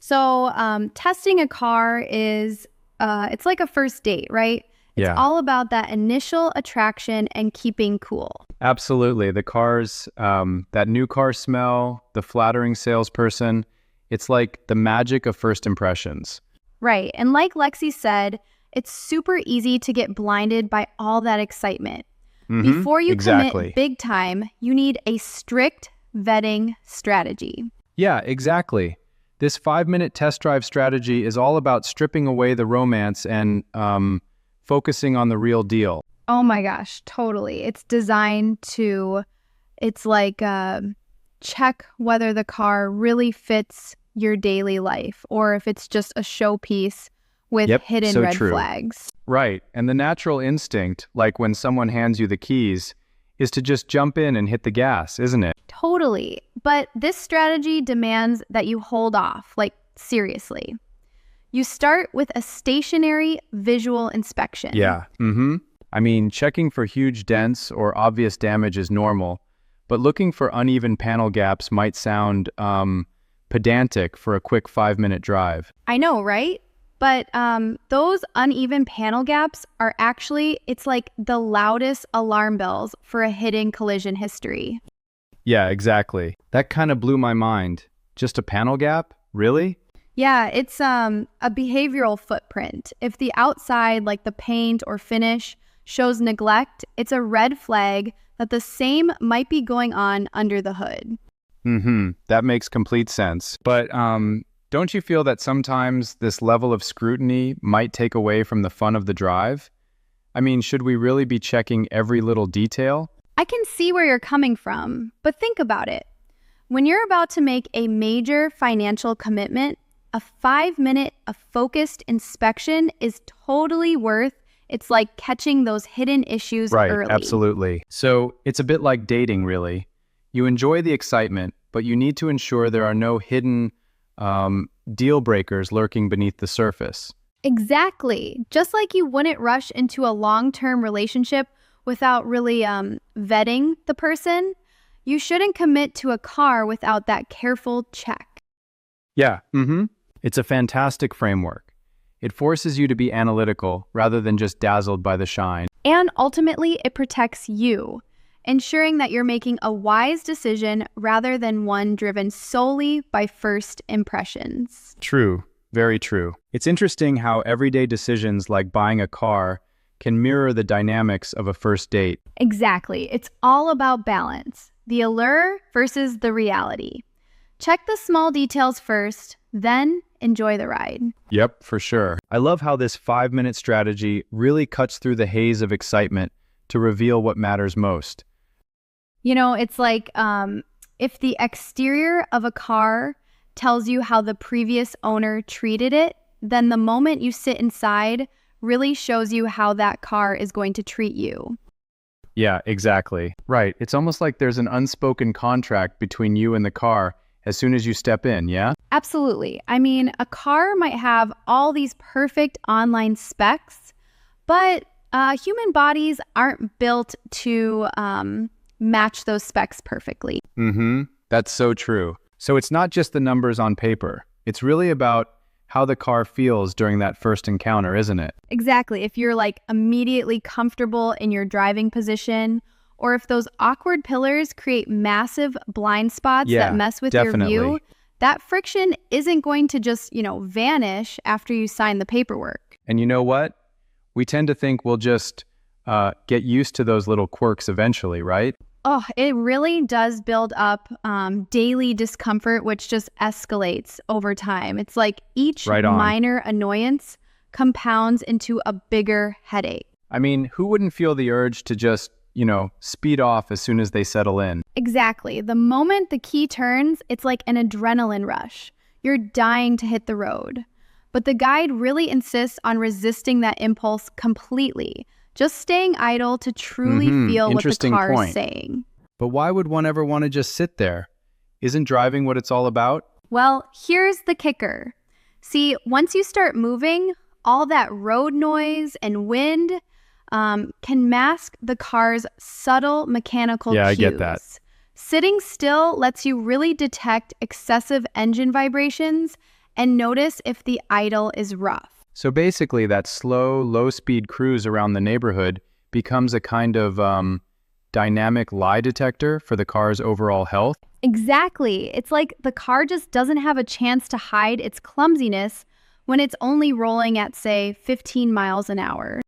Testing a car is, it's like a first date, right? It's all about that initial attraction and keeping cool. Absolutely. The cars, that new car smell, the flattering salesperson, it's like the magic of first impressions. Right. And like Lexi said, it's super easy to get blinded by all that excitement. Before you commit big time, you need a strict vetting strategy. Yeah, exactly. This 5-minute test drive strategy is all about stripping away the romance and focusing on the real deal. Oh my gosh, totally. It's designed to, it's like check whether the car really fits your daily life or if it's just a showpiece with hidden red flags. Right. And the natural instinct, like when someone hands you the keys, is to just jump in and hit the gas, isn't it? Totally. But this strategy demands that you hold off, like seriously. You start with a stationary visual inspection. Yeah. I mean, checking for huge dents or obvious damage is normal, but looking for uneven panel gaps might sound pedantic for a quick 5-minute drive. I know, right? But those uneven panel gaps are actually, it's like the loudest alarm bells for a hidden collision history. Yeah, exactly. That kind of blew my mind. Just a panel gap? Really? Yeah, it's a behavioral footprint. If the outside, like the paint or finish, shows neglect, it's a red flag that the same might be going on under the hood. That makes complete sense. But don't you feel that sometimes this level of scrutiny might take away from the fun of the drive? I mean, should we really be checking every little detail? I can see where you're coming from, but think about it. When you're about to make a major financial commitment, a 5-minute, a focused inspection is totally worth. It's like catching those hidden issues early. Right, absolutely. So it's a bit like dating, really. You enjoy the excitement, but you need to ensure there are no hidden deal breakers lurking beneath the surface. Exactly. Just like you wouldn't rush into a long-term relationship without really vetting the person, you shouldn't commit to a car without that careful check. Yeah, It's a fantastic framework. It forces you to be analytical rather than just dazzled by the shine. And ultimately, it protects you, ensuring that you're making a wise decision rather than one driven solely by first impressions. True, very true. It's interesting how everyday decisions like buying a car can mirror the dynamics of a first date. Exactly. It's all about balance, the allure versus the reality. Check the small details first, then enjoy the ride. Yep, for sure. I love how this 5-minute strategy really cuts through the haze of excitement to reveal what matters most. You know, it's like if the exterior of a car tells you how the previous owner treated it, then the moment you sit inside really shows you how that car is going to treat you. Yeah, exactly. Right. It's almost like there's an unspoken contract between you and the car as soon as you step in, yeah? Absolutely. I mean, a car might have all these perfect online specs, but human bodies aren't built to match those specs perfectly. That's so true. So it's not just the numbers on paper. It's really about how the car feels during that first encounter, isn't it? Exactly. If you're like immediately comfortable in your driving position, or if those awkward pillars create massive blind spots that mess with your view, that friction isn't going to just, vanish after you sign the paperwork. And you know what? We tend to think we'll just get used to those little quirks eventually, right? Oh, it really does build up daily discomfort, which just escalates over time. It's like each minor annoyance compounds into a bigger headache. I mean, who wouldn't feel the urge to just, speed off as soon as they settle in? Exactly. The moment the key turns, it's like an adrenaline rush. You're dying to hit the road. But the guide really insists on resisting that impulse completely. Just staying idle to truly feel what the car is saying. But why would one ever want to just sit there? Isn't driving what it's all about? Well, here's the kicker. See, once you start moving, all that road noise and wind can mask the car's subtle mechanical cues. Yeah, I get that. Sitting still lets you really detect excessive engine vibrations and notice if the idle is rough. So basically, that slow, low-speed cruise around the neighborhood becomes a kind of dynamic lie detector for the car's overall health? Exactly. It's like the car just doesn't have a chance to hide its clumsiness when it's only rolling at, say, 15 miles an hour.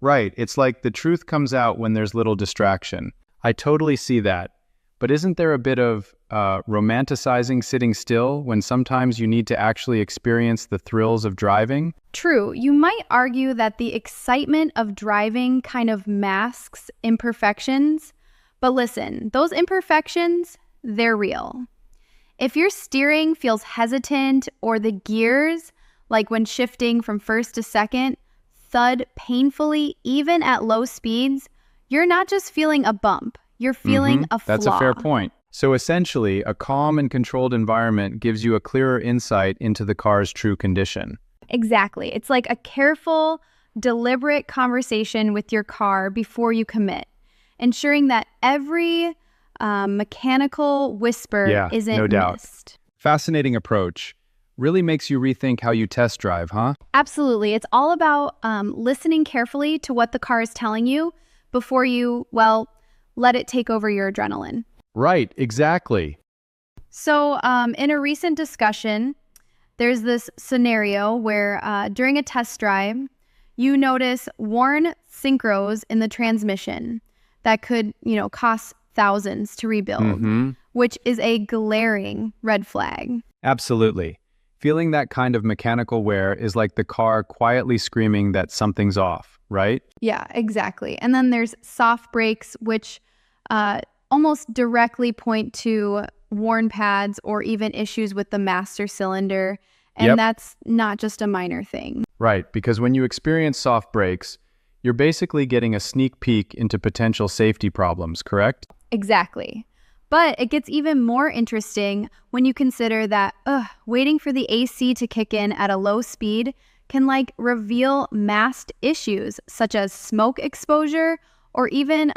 Right. It's like the truth comes out when there's little distraction. I totally see that. But isn't there a bit of romanticizing sitting still when sometimes you need to actually experience the thrills of driving? True. You might argue that the excitement of driving kind of masks imperfections. But listen, those imperfections, they're real. If your steering feels hesitant or the gears, like when shifting from first to second, thud painfully even at low speeds, you're not just feeling a bump, you're feeling a flaw. That's a fair point. So essentially, a calm and controlled environment gives you a clearer insight into the car's true condition. Exactly. It's like a careful, deliberate conversation with your car before you commit, ensuring that every mechanical whisper isn't no doubt. missed. Fascinating approach. Really makes you rethink how you test drive, huh? Absolutely. It's all about listening carefully to what the car is telling you before you, well, let it take over your adrenaline. Right, exactly. So in a recent discussion, there's this scenario where during a test drive, you notice worn synchros in the transmission that could, cost thousands to rebuild, which is a glaring red flag. Absolutely. Feeling that kind of mechanical wear is like the car quietly screaming that something's off, right? Yeah, exactly. And then there's soft brakes, which almost directly point to worn pads or even issues with the master cylinder. And that's not just a minor thing. Right, because when you experience soft brakes, you're basically getting a sneak peek into potential safety problems, correct? Exactly. But it gets even more interesting when you consider that waiting for the AC to kick in at a low speed can reveal masked issues such as smoke exposure or even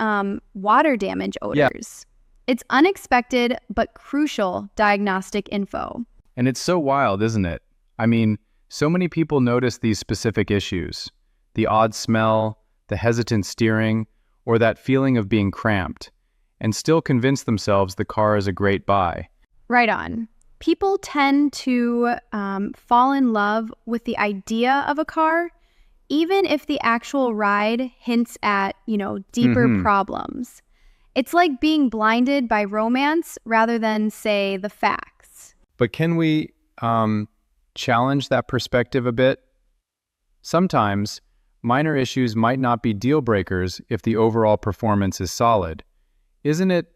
water damage odors. Yeah. It's unexpected but crucial diagnostic info. And it's so wild, isn't it? I mean, so many people notice these specific issues. The odd smell, the hesitant steering, or that feeling of being cramped, and still convince themselves the car is a great buy. Right on. People tend to fall in love with the idea of a car, even if the actual ride hints at, deeper problems. It's like being blinded by romance rather than, say, the facts. But can we challenge that perspective a bit? Sometimes, minor issues might not be deal breakers if the overall performance is solid. Isn't it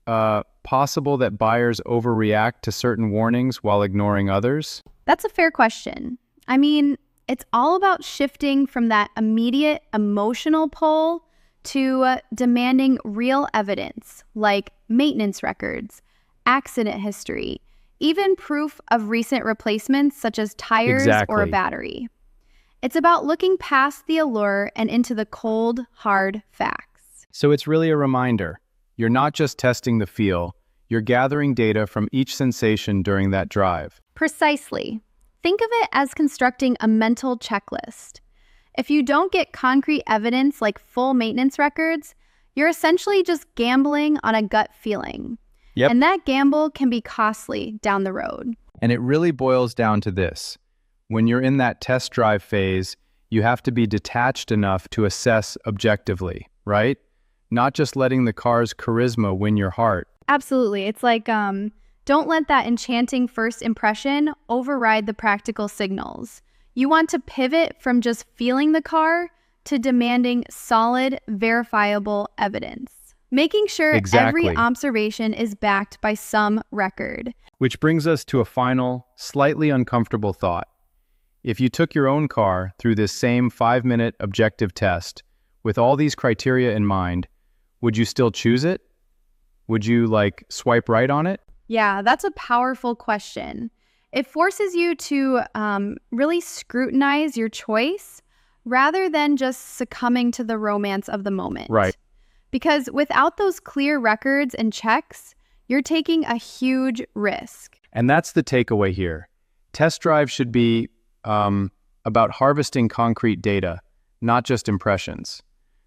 possible that buyers overreact to certain warnings while ignoring others? That's a fair question. I mean, it's all about shifting from that immediate emotional pull to demanding real evidence, like maintenance records, accident history, even proof of recent replacements such as tires or a battery. It's about looking past the allure and into the cold, hard facts. So it's really a reminder. You're not just testing the feel, you're gathering data from each sensation during that drive. Precisely. Think of it as constructing a mental checklist. If you don't get concrete evidence like full maintenance records, you're essentially just gambling on a gut feeling. Yep. And that gamble can be costly down the road. And it really boils down to this. When you're in that test drive phase, you have to be detached enough to assess objectively, right? Not just letting the car's charisma win your heart. Absolutely. It's like, don't let that enchanting first impression override the practical signals. You want to pivot from just feeling the car to demanding solid, verifiable evidence. Making sure every observation is backed by some record. Which brings us to a final, slightly uncomfortable thought. If you took your own car through this same 5-minute objective test, with all these criteria in mind, would you still choose it? Would you, swipe right on it? Yeah, that's a powerful question. It forces you to really scrutinize your choice rather than just succumbing to the romance of the moment. Right. Because without those clear records and checks, you're taking a huge risk. And that's the takeaway here. Test drive should be about harvesting concrete data, not just impressions.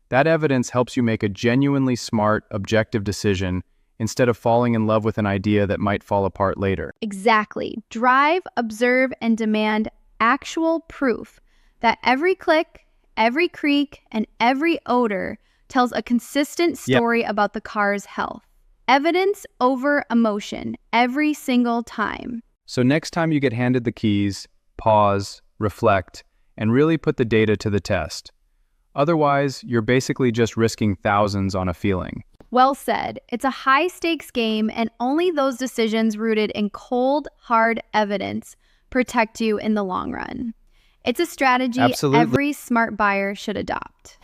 That evidence helps you make a genuinely smart, objective decision instead of falling in love with an idea that might fall apart later. Exactly. Drive, observe, and demand actual proof that every click, every creak, and every odor tells a consistent story about the car's health. Evidence over emotion every single time. So next time you get handed the keys, pause, reflect, and really put the data to the test. Otherwise, you're basically just risking thousands on a feeling. Well said. It's a high-stakes game, and only those decisions rooted in cold, hard evidence protect you in the long run. It's a strategy every smart buyer should adopt.